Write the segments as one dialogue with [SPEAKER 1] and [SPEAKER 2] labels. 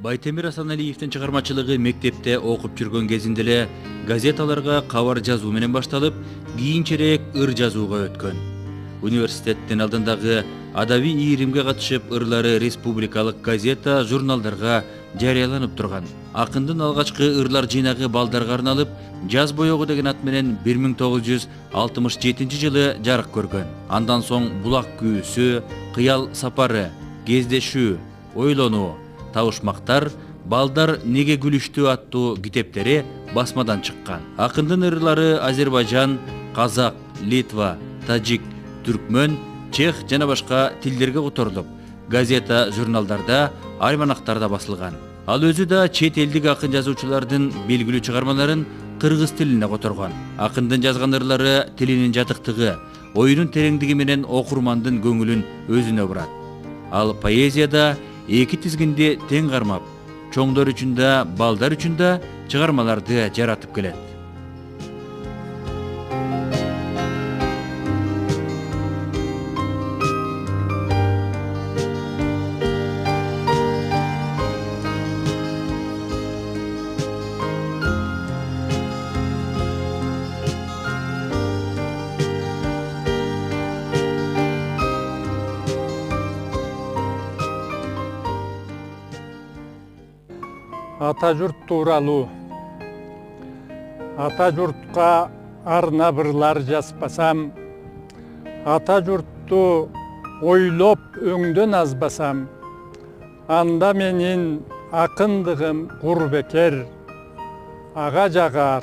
[SPEAKER 1] Байтемир Асаналиевдин чыгармачылыгы мектепте окуп жүргөн кезинде эле газеталарга кабар жазуу менен башталып, кийинчерээк ыр жазууга өткөн. Университеттин алдындагы адабий ийримге катышып, ырлары республикалык газета, журналдарга жарыяланып турган. Акындын алгачкы ырлар жыйнагы балдарга арналып, Жаз боёгу деген ат менен 1967 жылы жарык көргөн. Андан соң Булак күүсү, Кыял сапары, Кездешүү, Ойлонуу, Табышмактар, Балдар неге күлүштү аттуу китептери басмадан чыккан. Акындын ырлары Азербайжан, Казак, Литва, Тажик, Түркмөн, Чех жана башка тилдерге которулуп, газета, журналдарда, альманактарда басылган. Ал өзү да чет элдик акын жазуучулардын белгилүү чыгармаларын кыргыз тилине которгон. Акындын жазган ырлары тилинин жатыктыгы, оюнун тереңдиги менен окурмандын көңүлүн өзүнө бурат. Ал поэзияда эки тизгинди тең кармап, чоңдор үчүн да, балдар үчүн да чыгармаларды жаратып келет.
[SPEAKER 2] Ата журт тууралуу. Ата журтка арнап ырлар жазбасам, ата журтту ойлоп өңдөн азбасам, анда менин акындыгым кур бекер, ага жагар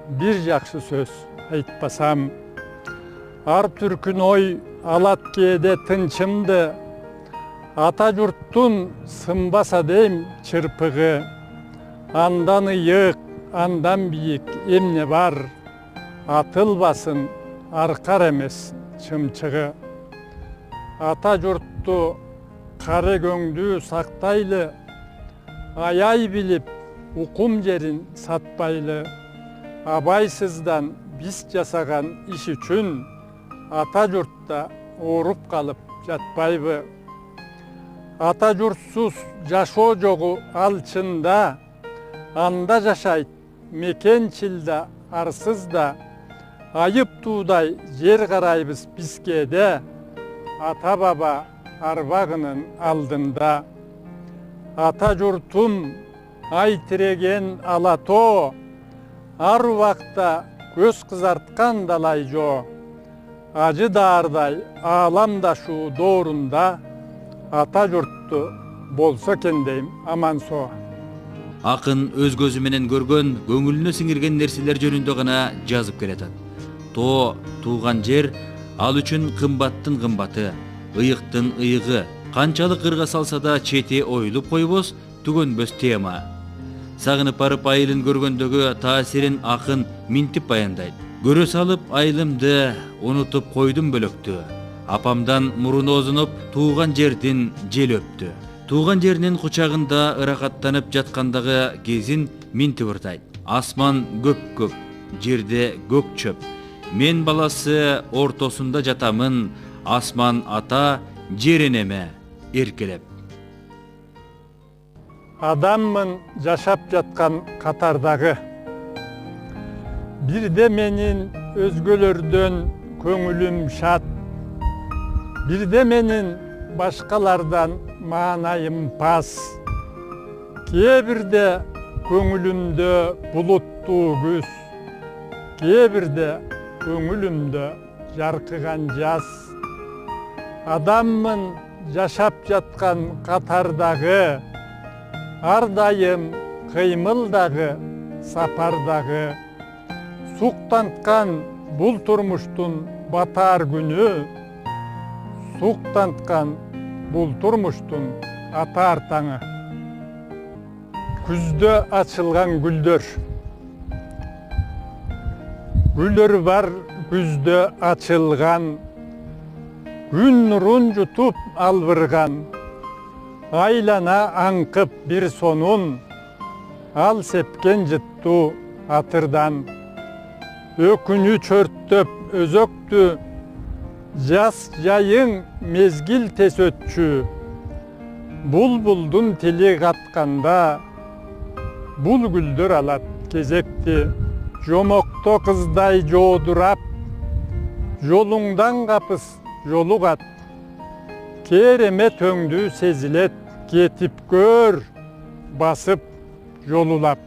[SPEAKER 2] бир жакшы сөз айтпасам. Ар түркүн ой алат кээде тынчымды, ата журттун сынбаса дейм чырпыгы. Андан ыйык, андан бийик эмне бар, атылбасын аркар эмес чымчыгы. Ата журтту кары көңдүү сактайлы, аяй билип укум жерин сатпайлы. Абайсыздан биз жасаган иш үчүн ата журтта ооруп калып жатпайбы. Ата журтсуз жашоо жогу ал чында, анда жашайт мекенчилда арсызда, айыптуудай жер карайбыз биз кээде, ата баба арбагынын алдында. Ата журтум ай тиреген ала тоо, ар убакта көз кызарткан далай жоо. Ажы даардай ааламдашуу доорунда, ата журтту болсо экен дейм аман соо.
[SPEAKER 1] Акын өз көзү менен көргөн, көңүлүнө сиңирген нерселер жөнүндө гана жазып келатат. Тоо, тууган жер ал үчүн кымбаттын кымбаты, ыйыктын ыйыгы. Канчалык ырга салса да чети оюлуп койбос, түгөнбөс тема. Сагынып барып айылын көргөндөгү таасирин акын минтип баяндайт. Көрө салып айылымды, унутуп койдум бөлөктү. Апамдан мурун озунуп, тууган жердин жел өптү. Тууган жеринин кучагында ыракаттанып жаткандагы кезин минтип ыртайт. Асман көк-көк, жерде көк чөп. Мен баласы ортосунда жатамын, асман ата, жер энеме эркелеп.
[SPEAKER 2] Адаммын жашап жаткан катардагы. Бирде менин өзгөлөрдөн көңүлүм шат. Бирде менин башкалардан маанайым пас. Кээ бирде көңүлүмдө булуттуу күз. Кээ бирде көңүлүмдө жаркыган жаз. Адаммын жашап жаткан катардагы, ар дайым кыймылдагы, сапардагы. Суктанткан бул турмуштун батар күнү, суктанткан бул турмуштун атар таңы. Күздө ачылган гүлдөр. Гүлдөр бар күздө ачылган, күн нурун жутуп албырган. Айлана аңкып бир сонун, ал сепкен жыттуу атырдан. Өкүнү чөрттөп өзөктү, жаз жайың мезгил тез өтчү. Bulbuldun tili katkanda, bulguldur alat kezekti. Jomokto kızday joğdurap, jolungdan kapıs jolu kat. Kereme töңdü sezilet, ketip gör, basıp jolulap.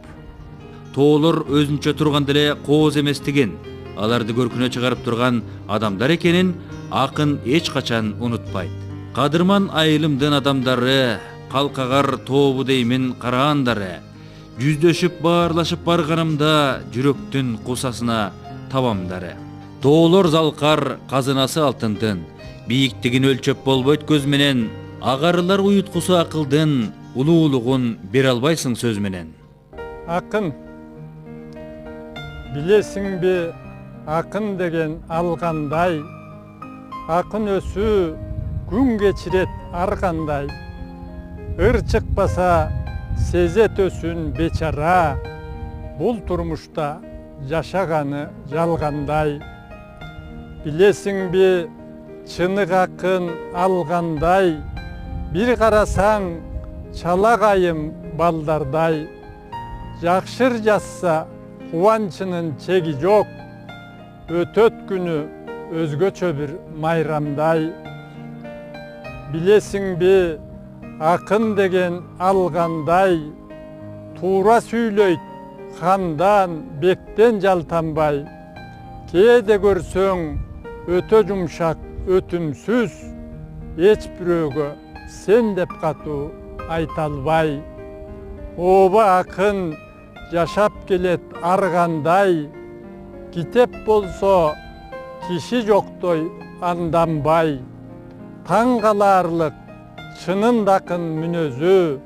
[SPEAKER 1] Тоолор өзүнчө турганда эле кооз эместигин, аларды көркүнө чыгарып турган адамдар экенин акын эч качан унутпайт. Кадырман айылымдын адамдары, калкагар тобу деймин караандары, жүздөшүп баарлашып барганымда жүрөктүн кусасына табамдары. Тоолор залкар, казынасы алтындын, бийиктигин өлчөп болбойт көз менен, агарылар уюткусу акылдын, улуулугун бере албайсың сөз менен.
[SPEAKER 2] Акын, билесиң бе, акын деген алгандай, акын өсү күн кечирет ар кандай. Ыр чыкпаса сезет өсүн бечара, бул турмушта жашаганы жалгандай. Билесиң бе, чынык акын алгандай, бир карасаң чала кайым балдардай. Жакшыр жазса кубанчынын чеги жок, өтөт күнү өзгөчө бир майрамдай. Билесиң бе, акын деген алгандай, туура сүйлөйт хандан бектен жалтанбай. Кээде көрсөң өтө жумшак өтүмсүз, эч бирөөгө сен деп катуу айта албай. Оба акын жашап келет ар кандай, китеп болсо киши жоктой анданбай. Таң калаарлык чынында акын мүнөзү,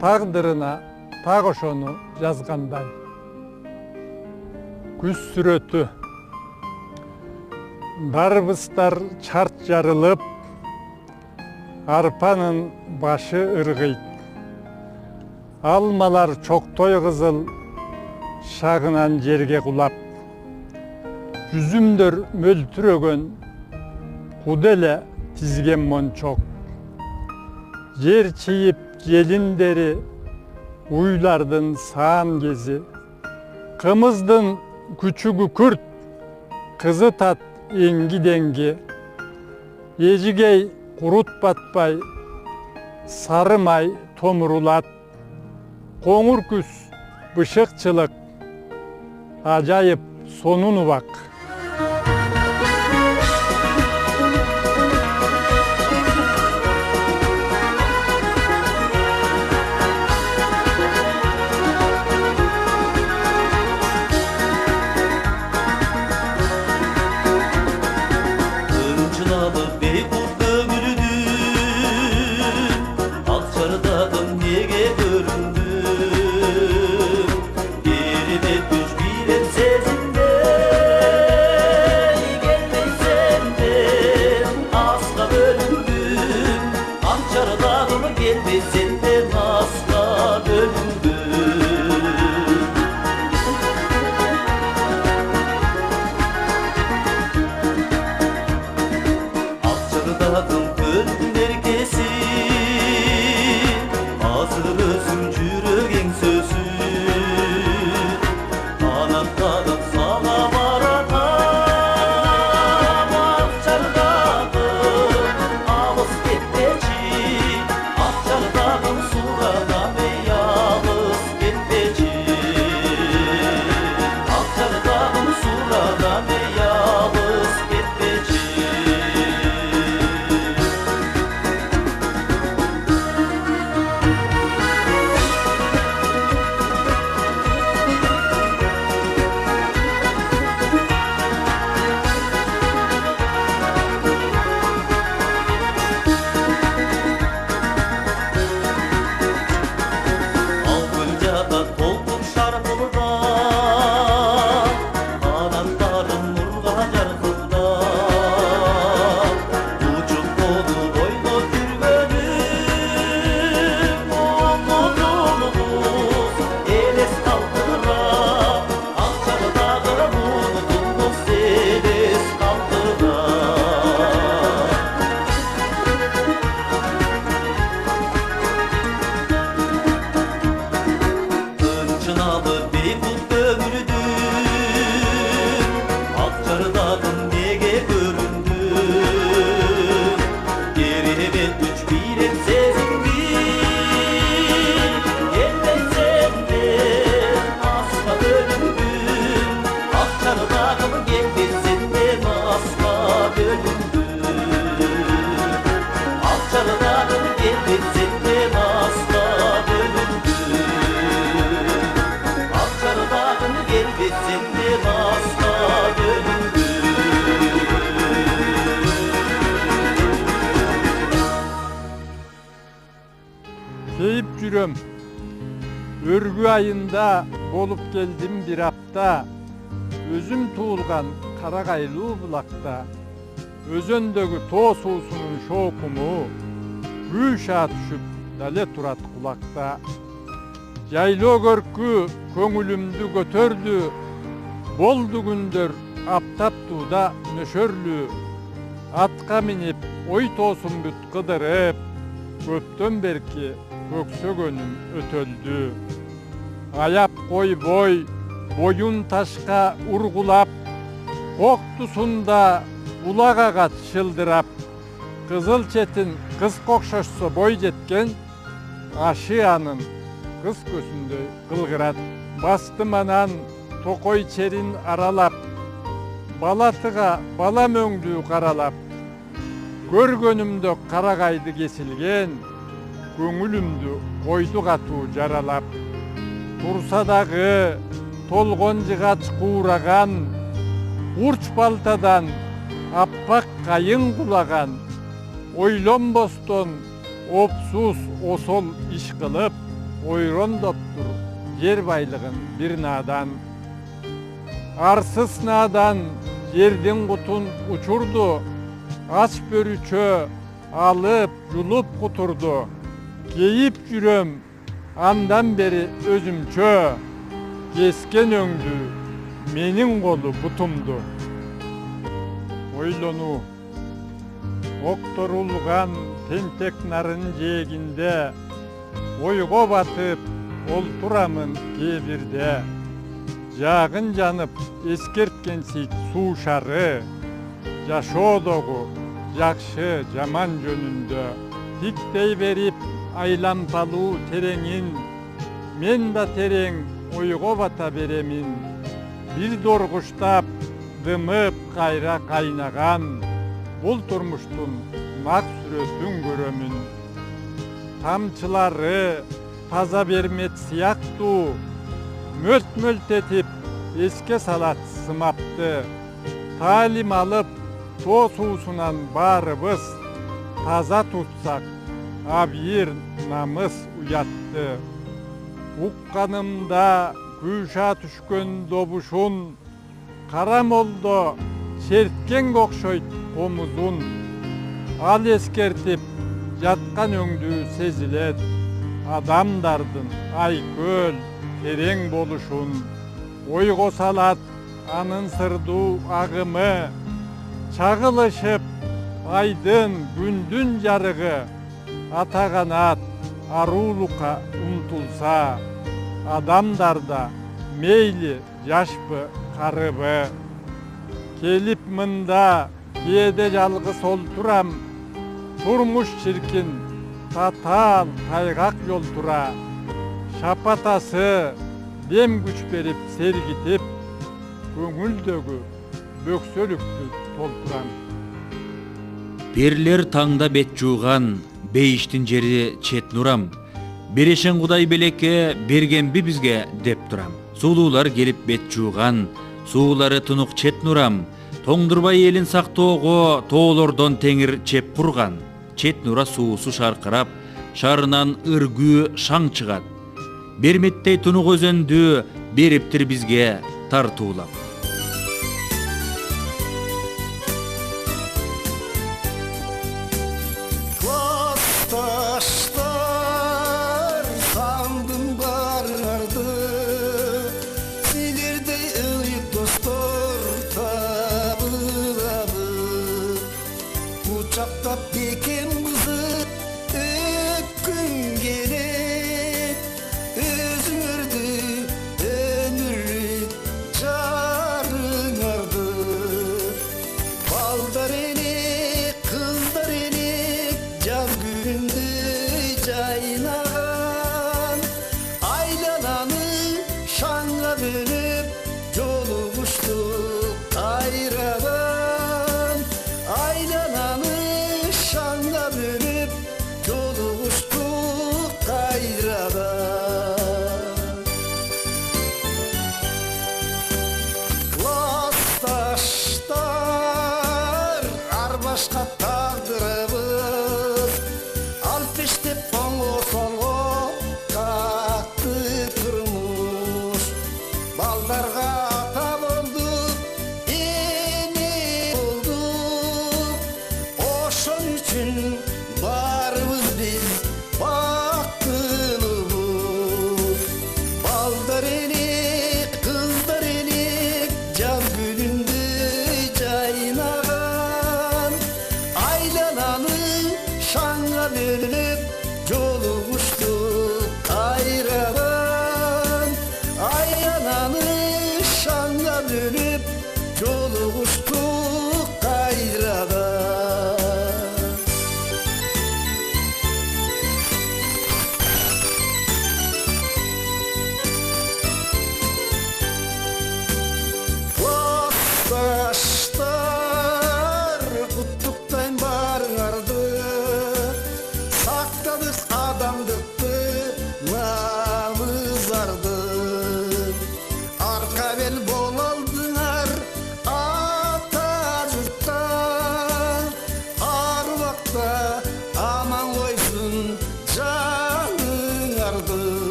[SPEAKER 2] тагдырына так ошону жазгандай. Күз сүрөтү. Дарбыстар чарт жарылып, арпанын башы ыргыйт. Алмалар чоктой кызыл, шагынан жерге кулап. Жүзүмдөр мөлтүрөгөн, куделе тизген мончок. Жер чийип желиндери, уйлардын саан кези. Кымыздын күчүгү күрт, кызы тат эңги деңги. Эжигей курут батпай, сары май томурулат. Коңур күз бышыкчылык, ажайып сонун убак. Deyip жүрөm. Örgü ayında bolup geldim bir hafta. Özüm tuğulgan Karagaylı bulakta. Özöndögü too suusunun şokumu Güşa düşüp dale turat kulakta. Yayloo görkü köngülümdü götördü. Boldu gündür aptap tuğda nöşörlü. Atka minip oy tosun büt kıdırıp. Köptön berki köksөгөнüm ötöldü. Ayap koy boy, boyun taşka urgulap. Koktusunda ulak agat şıldırap. Kızıl çetin kız kokşoşsa boy jetken. Aşıyanın kız gözünde kılgırat. Bastım anan tokoy çerin aralap. Balatıga bala möңdүү karalap. Görgönümde Karagaydı kesilgen. Köngülümdü koydu katуу jaralap. Tursa dagı tolgon jıgaç kuuragan. Urç baltadan appak kayın kulagan. Oylonboston opsuz osol iş kılıp. Oyrondoptur yer baylığın bir nadan. Arsız nadan yerden kutun uçurdu. Aç börüçö alıp yulup kuturdu. Geyip жүрөm andan beri özümçö. Kesken öңdü menin kolu butumdu. Oylonu oktorulgan tentek narın jeginde. Oygo batıp olturamın kebirde. Jagın janıp eskertkensi suu şarı. Jaşoodogu jakşı jaman jönündө. Tiktey berip aylanpaluu tereŋin. Men da tereŋ oygo bata beremin. Bir dorguştap dımıp kayra kaynagan. Bul turmuştun mak sürötün görömün. Tamçıları taza bermet siyaktu. Mölt mölt etip eske salat sımaptı. Talim alıp too suusunan barыбыз taza tutsak abir namız uyattı. Uqqanımda Güşa düşkön dobuşun. Karam oldu şertken kokşoyt komuzun. Al eskertip jatkan öңdүү sezilet. Adamdardın ayköl tereŋ boluşun. Oygo salat anın sırduu agımı. Çağılışıp aydın gündün jarıgı. Ata kanat aruuluka umtulsa. Adamdarda meyli yaşpı karıbı. Kelip mında kiyede jalgız olturam. Turmuş çirkin tatal taygak yoltura. Şapatası dem güç berip sergitip. Köngüldögü böksölüktü tolturan.
[SPEAKER 1] Берилер таңда бет жууган, бейиштин жери чет нурам. Берешен Кудай белекке бергенби бизге деп турам. Сулуулар келип бет жууган, суулары тунук чет нурам. Тоңдурбай элин сактоого тоолордон теңир чеп курган. Чет нура суусу шаркырап, шарынан ыргүү шаң чыгат. Берметтей тунук өзөндү бериптир бизге тартуулап.
[SPEAKER 3] Taşlar sandım barardı. Silirdi ıyık dostlar tabıladı. Uçakta pekem kızı ökkün gelip. Özürdü ömürlük jarın ardı. Baldar elik, kızlar elik, jaz günündü jayna